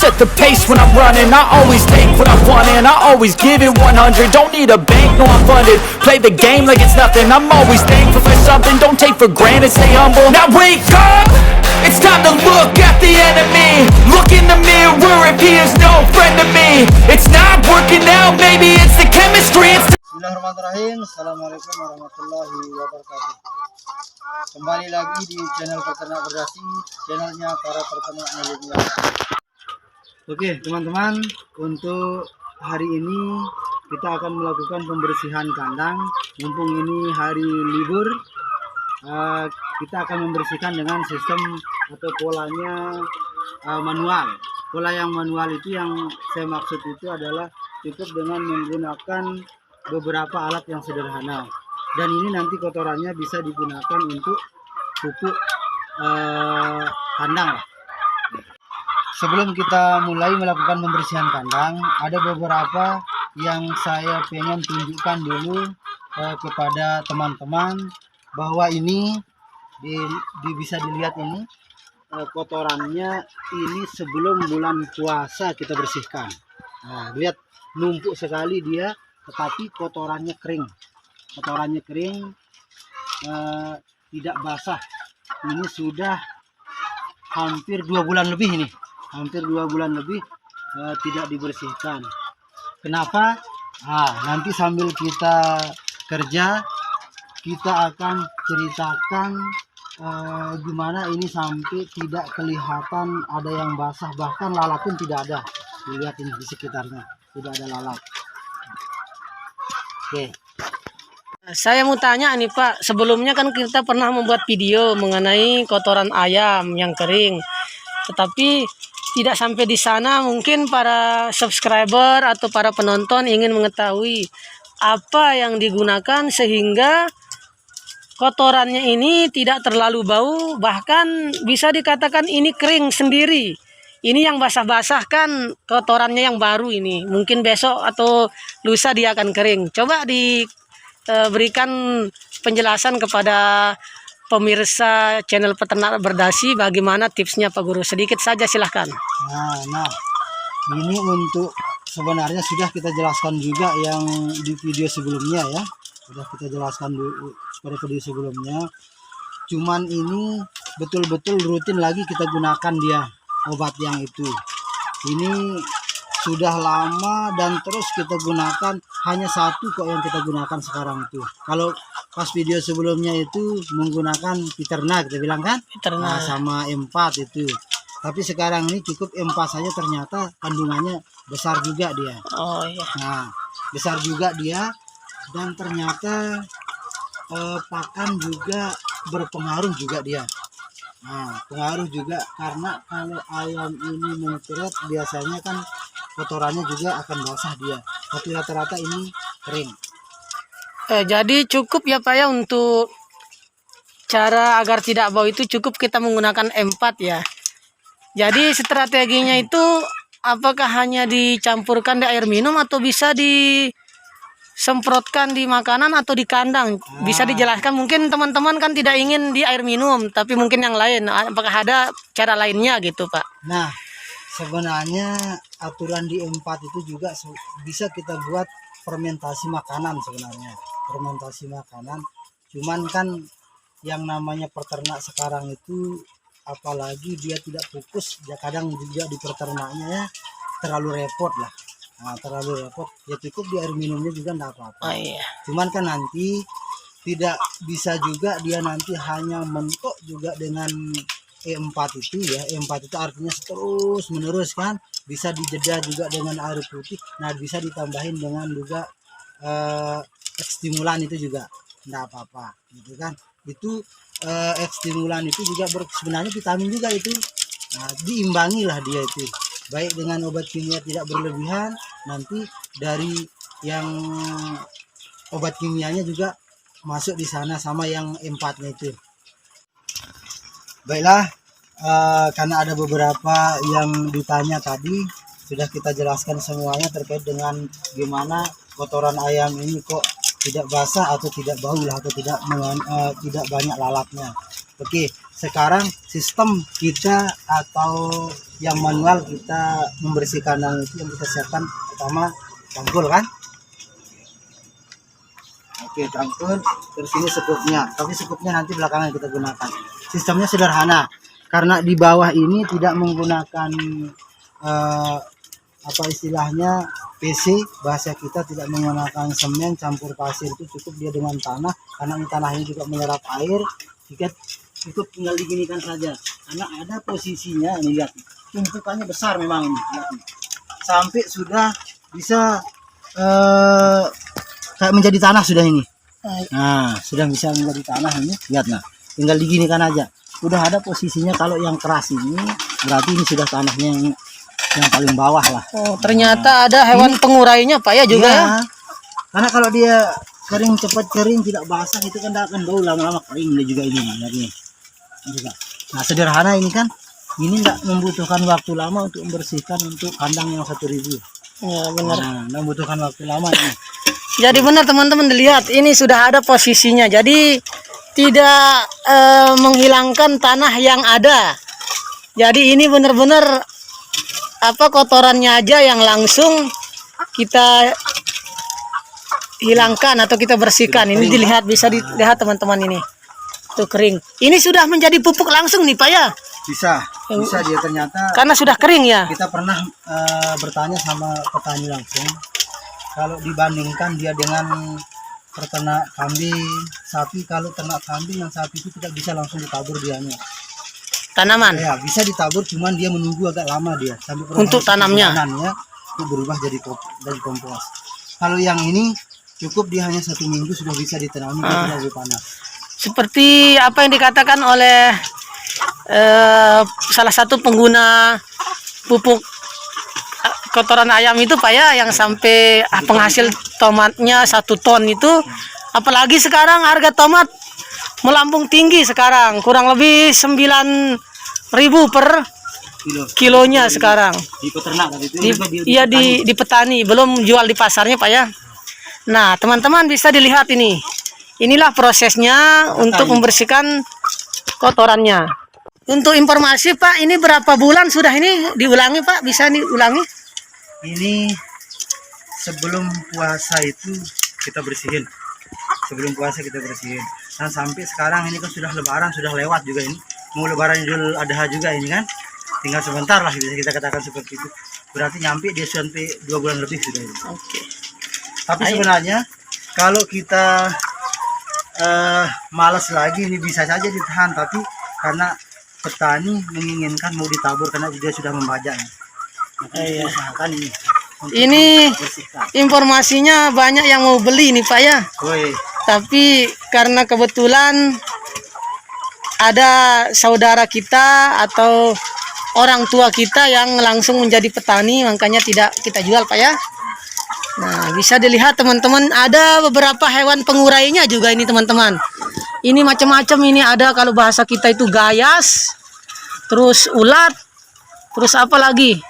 set the pace when I'm running. I always take what I want and I always give it 100. Don't need a bank, no I'm funded. Play the game like it's nothing. I'm always thankful for something. Don't take for granted, stay humble. Now wake up, it's time to look at the enemy. Look in the mirror if he is no friend to me. It's not working out, maybe it's the chemistry. Bismillahirrahmanirrahim. Assalamualaikum warahmatullahi wabarakatuh. Kembali lagi di channel Peternak Berdasi, channelnya para peternak milenial. Oke teman-teman, untuk hari ini kita akan melakukan pembersihan kandang. Mumpung ini hari libur, kita akan membersihkan dengan sistem atau polanya manual. Pola yang manual itu yang saya maksud itu adalah cukup dengan menggunakan beberapa alat yang sederhana, dan ini nanti kotorannya bisa digunakan untuk pupuk kandang. Sebelum kita mulai melakukan pembersihan kandang, ada beberapa yang saya pengen tunjukkan dulu kepada teman-teman, bahwa ini bisa dilihat ini kotorannya ini sebelum bulan puasa kita bersihkan. Nah, lihat numpuk sekali dia, tetapi kotorannya kering. Kotorannya kering, tidak basah. Ini sudah hampir 2 bulan lebih ini. Hampir 2 bulan lebih tidak dibersihkan. Kenapa? Nanti sambil kita kerja, kita akan ceritakan gimana ini sampai tidak kelihatan ada yang basah, bahkan lalat pun tidak ada. Dilihat ini di sekitarnya, tidak ada lalat. Oke. Saya mau tanya nih Pak, sebelumnya kan kita pernah membuat video mengenai kotoran ayam yang kering, tetapi tidak sampai di sana. Mungkin para subscriber atau para penonton ingin mengetahui apa yang digunakan sehingga kotorannya ini tidak terlalu bau, bahkan bisa dikatakan ini kering sendiri. Ini yang basah-basah kan kotorannya yang baru ini. Mungkin besok atau lusa dia akan kering. Coba diberikan penjelasan kepada pemirsa channel Peternak Berdasi bagaimana tipsnya Pak Guru. Sedikit saja silahkan. Nah, ini untuk sebenarnya sudah kita jelaskan juga yang di video sebelumnya ya. Sudah kita jelaskan dulu pada video sebelumnya. Cuman ini betul-betul rutin lagi kita gunakan dia. Obat yang itu ini sudah lama dan terus kita gunakan, hanya satu kok yang kita gunakan sekarang itu. Kalau pas video sebelumnya itu menggunakan Peternak, kita bilang kan sama M4 itu, tapi sekarang ini cukup M4 saja, ternyata kandungannya besar juga dia. Oh iya. Nah, besar juga dia, dan ternyata pakan juga berpengaruh juga dia. Nah, pengaruh juga karena kalau ayam ini mencret biasanya kan kotorannya juga akan basah dia, tapi rata-rata ini kering. Jadi cukup ya Pak ya, untuk cara agar tidak bau itu cukup kita menggunakan M4 ya. Jadi strateginya itu apakah hanya dicampurkan di air minum atau bisa disemprotkan di makanan atau di kandang? Bisa dijelaskan, mungkin teman-teman kan tidak ingin di air minum, tapi mungkin yang lain. Apakah ada cara lainnya gitu Pak? Nah, sebenarnya aturan di M4 itu juga bisa kita buat fermentasi makanan sebenarnya. Fermentasi makanan. Cuman kan yang namanya peternak sekarang itu, apalagi dia tidak fokus, ya kadang juga di peternaknya ya terlalu repot lah. Nah, terlalu repot, ya cukup di air minumnya juga enggak apa-apa. Oh, iya. Cuman kan nanti tidak bisa juga dia nanti hanya mentok juga dengan E4 itu ya. E4 itu artinya terus menerus kan, bisa dijeda juga dengan air putih. Nah, bisa ditambahin dengan juga ekstimulan itu juga enggak apa-apa gitu kan. Itu ekstimulan itu juga sebenarnya vitamin juga itu. Nah, diimbangilah dia itu, baik dengan obat kimia tidak berlebihan, nanti dari yang obat kimianya juga masuk di sana sama yang M4-nya itu. Baiklah, karena ada beberapa yang ditanya tadi, sudah kita jelaskan semuanya terkait dengan gimana kotoran ayam ini kok tidak basah atau tidak bau lah, atau tidak banyak lalatnya. Oke, sekarang sistem kita atau yang manual kita membersih kandang itu yang kita siapkan pertama cangkul kan. Oke, cangkul, terus ini sekupnya, tapi sekupnya nanti belakangan kita gunakan. Sistemnya sederhana, karena di bawah ini tidak menggunakan apa istilahnya PC, bahasa kita tidak menggunakan semen campur pasir, itu cukup dia dengan tanah, karena tanah ini juga menyerap air. Jika cukup tinggal diginikan saja, karena ada posisinya nih, lihat tumpukannya besar memang ini, lihat nih. Sampai sudah bisa kayak menjadi tanah sudah ini. Nah, sudah bisa menjadi tanah ini, lihat nah, tinggal diginikan aja. Udah ada posisinya. Kalau yang keras ini berarti ini sudah tanahnya yang paling bawah lah. Oh, ternyata ada hewan pengurainya Pak ya juga ya. Karena kalau dia kering, cepat kering, tidak basah, itu kan akan bau, lama-lama kering dia juga ini. Nah, sederhana ini kan, ini enggak membutuhkan waktu lama untuk membersihkan untuk kandang yang 1.000. Ya benar. Nah, membutuhkan waktu lama ini. Jadi benar teman-teman, dilihat ini sudah ada posisinya. Jadi tidak menghilangkan tanah yang ada. Jadi ini benar-benar apa kotorannya aja yang langsung kita hilangkan atau kita bersihkan. Ini dilihat, bisa dilihat teman-teman ini. Tuh kering. Ini sudah menjadi pupuk langsung nih Pak ya. Bisa dia ternyata. Karena sudah kering ya. Kita pernah bertanya sama petani langsung, kalau dibandingkan dia dengan peternak kambing, sapi, kalau ternak kambing dan sapi itu tidak bisa langsung ditabur dianya. Tanaman. Ya, bisa ditabur, cuman dia menunggu agak lama dia sampai Untuk tanamnya. Itu berubah jadi kompos. Kalau yang ini cukup dia hanya 1 minggu sudah bisa ditanami, dia tidak lebih panas. Seperti apa yang dikatakan oleh salah satu pengguna pupuk kotoran ayam itu Pak ya, yang sampai penghasil tomatnya 1 ton itu. Apalagi sekarang harga tomat melambung tinggi sekarang, kurang lebih 9.000 per kilonya sekarang. Di peternak tadi itu. Iya di petani, belum jual di pasarnya Pak ya. Nah teman-teman bisa dilihat ini. Inilah prosesnya untuk membersihkan kotorannya. Untuk informasi Pak, ini berapa bulan sudah ini diulangi Pak? Bisa diulangi? Ini sebelum puasa itu kita bersihin. Sebelum puasa kita bersihin. Nah sampai sekarang ini kan sudah lebaran, sudah lewat juga ini. Mau lebaran Idul Adha juga ini kan. Tinggal sebentar lah, bisa kita katakan seperti itu. Berarti nyampe dia sampai 2 bulan lebih sudah ini. Oke. Tapi sebenarnya kalau kita malas lagi ini bisa saja ditahan, tapi karena petani menginginkan mau ditabur karena dia sudah membajak. Iya. Usahakan ini. Ini informasinya banyak yang mau beli nih Pak ya. Tapi karena kebetulan ada saudara kita atau orang tua kita yang langsung menjadi petani, makanya tidak kita jual Pak ya. Nah bisa dilihat teman-teman, ada beberapa hewan pengurainya juga ini teman-teman. Ini macam-macam, ini ada kalau bahasa kita itu gayas, terus ulat, terus apa lagi.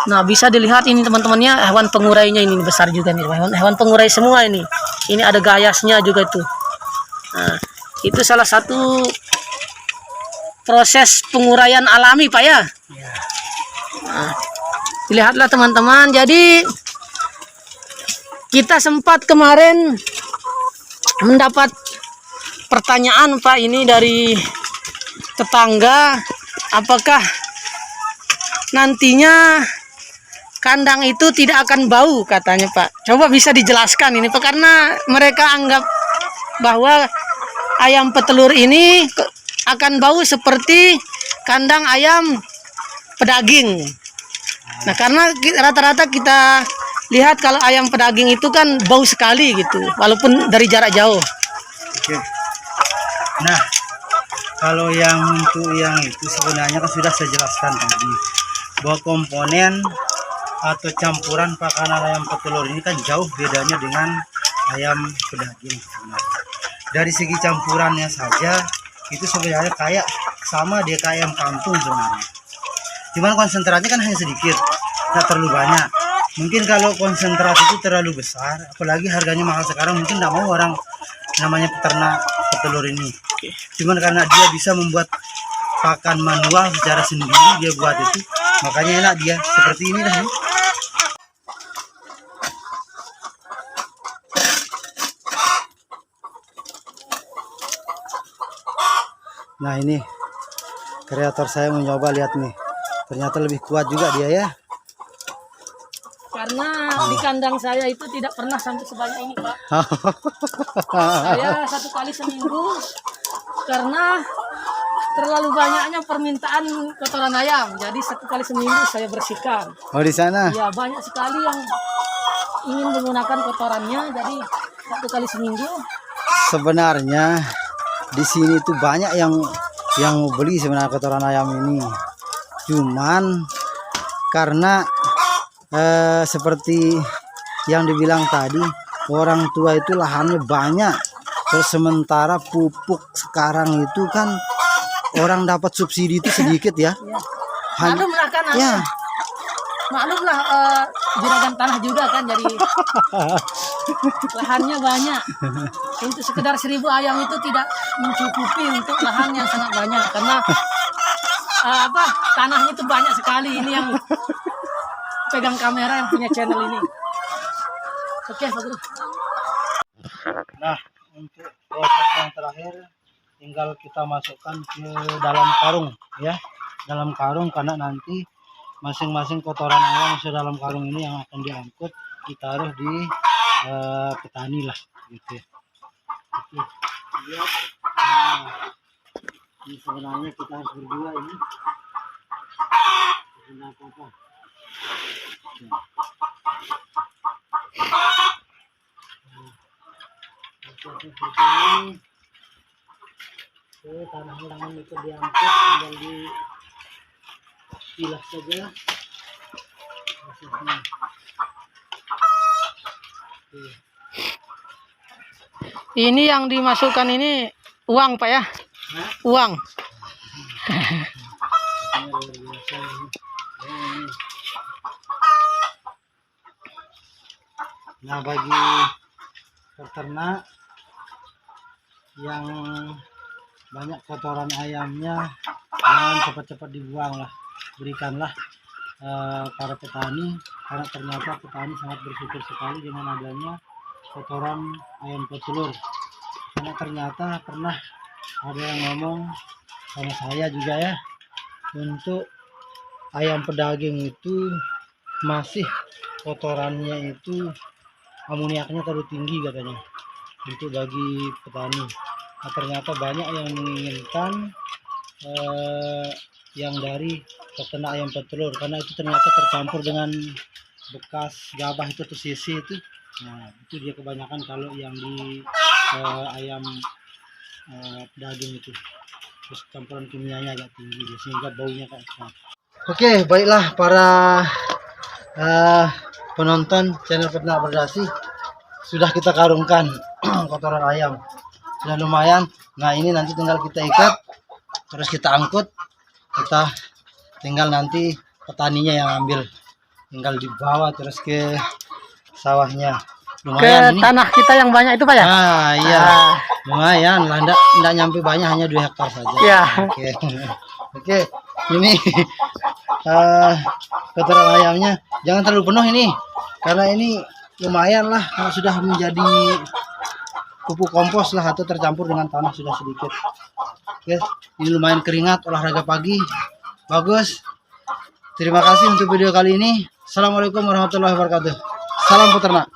Nah bisa dilihat ini teman-temannya, hewan pengurainya ini besar juga nih, hewan pengurai semua ini. Ini ada gayasnya juga itu. Nah itu salah satu proses penguraian alami Pak ya. Nah, lihatlah teman-teman, jadi kita sempat kemarin mendapat pertanyaan Pak ini dari tetangga, apakah nantinya kandang itu tidak akan bau katanya Pak. Coba bisa dijelaskan ini Pak, karena mereka anggap bahwa ayam petelur ini akan bau seperti kandang ayam pedaging. Nah karena rata-rata kita lihat kalau ayam pedaging itu kan bau sekali gitu, walaupun dari jarak jauh. Oke. Nah, kalau yang untuk yang itu sebenarnya kan sudah saya jelaskan tadi, bahwa komponen atau campuran pakanan ayam petelur ini kan jauh bedanya dengan ayam pedaging. Dari segi campurannya saja itu sebenarnya kayak sama dia kayak ayam kampung sebenarnya. Cuman konsentratnya kan hanya sedikit, tidak terlalu banyak. Mungkin kalau konsentrat itu terlalu besar, apalagi harganya mahal sekarang, mungkin tidak mau orang namanya peternak petelur ini. Oke. Cuman karena dia bisa membuat pakan manual secara sendiri, dia buat itu, makanya enak dia seperti ini dah. Nah ini kreator saya mencoba, lihat nih, ternyata lebih kuat juga dia ya. Karena di kandang saya itu tidak pernah sampai sebanyak ini, Pak. Saya 1 kali seminggu karena terlalu banyaknya permintaan kotoran ayam. Jadi 1 kali seminggu saya bersihkan. Oh di sana? Ya banyak sekali yang ingin menggunakan kotorannya. Jadi 1 kali seminggu. Sebenarnya di sini tuh banyak yang mau beli sebenarnya kotoran ayam ini. Cuman karena seperti yang dibilang tadi, orang tua itu lahannya banyak, terus sementara pupuk sekarang itu kan orang dapat subsidi itu sedikit ya. Maklum lah kan, ya. maklum lah juragan tanah juga kan, jadi lahannya banyak. Untuk sekedar 1000 ayam itu tidak mencukupi untuk lahan yang sangat banyak, karena tanahnya itu banyak sekali. Ini yang pegang kamera yang punya channel ini. Oke, Pak Guru. Nah, untuk proses yang terakhir tinggal kita masukkan ke dalam karung ya, dalam karung, karena nanti masing-masing kotoran ayam yang sudah dalam karung ini yang akan diangkut ditaruh di petani lah gitu ya. Oke, lihat. Nah, ini sebenarnya kita harus berdua ini. Tidak apa-apa. Seperti ini. Tanah-tanah itu diangkut, tinggal dipilah saja. Prosesnya. Ini yang dimasukkan ini uang, Pak ya? Hah? Uang. Ini luar biasa ini. Nah, bagi peternak yang banyak kotoran ayamnya, jangan cepat-cepat dibuang lah, berikanlah para petani, karena ternyata petani sangat bersyukur sekali dengan adanya kotoran ayam petelur. Karena ternyata pernah ada yang ngomong sama saya juga ya, untuk ayam pedaging itu masih kotorannya itu amoniaknya terlalu tinggi katanya untuk bagi petani. Nah, ternyata banyak yang menginginkan yang dari peternak ayam petelur, karena itu ternyata tercampur dengan bekas gabah itu atau sisi itu. Nah, itu dia kebanyakan kalau yang di ayam daging itu, terus campuran kimianya agak tinggi sehingga baunya kayak apa. Oke, baiklah para penonton channel Peternak Berdasi, sudah kita karungkan kotoran ayam, sudah lumayan. Nah, ini nanti tinggal kita ikat, terus kita angkut, kita tinggal nanti petaninya yang ambil, tinggal dibawa terus ke sawahnya. Lumayan Ke ini. tanah kita yang banyak itu, Pak ya? Ah iya, lumayan lah, enggak nyampe banyak, hanya 2 hektar saja. Ya. Oke. Oke, ini kotoran ayamnya jangan terlalu penuh ini, karena ini lumayan lah kalau sudah menjadi pupuk kompos lah atau tercampur dengan tanah sudah sedikit. Oke, ini lumayan keringat, olahraga pagi, bagus. Terima kasih untuk video kali ini. Assalamualaikum warahmatullahi wabarakatuh. Salam peternak.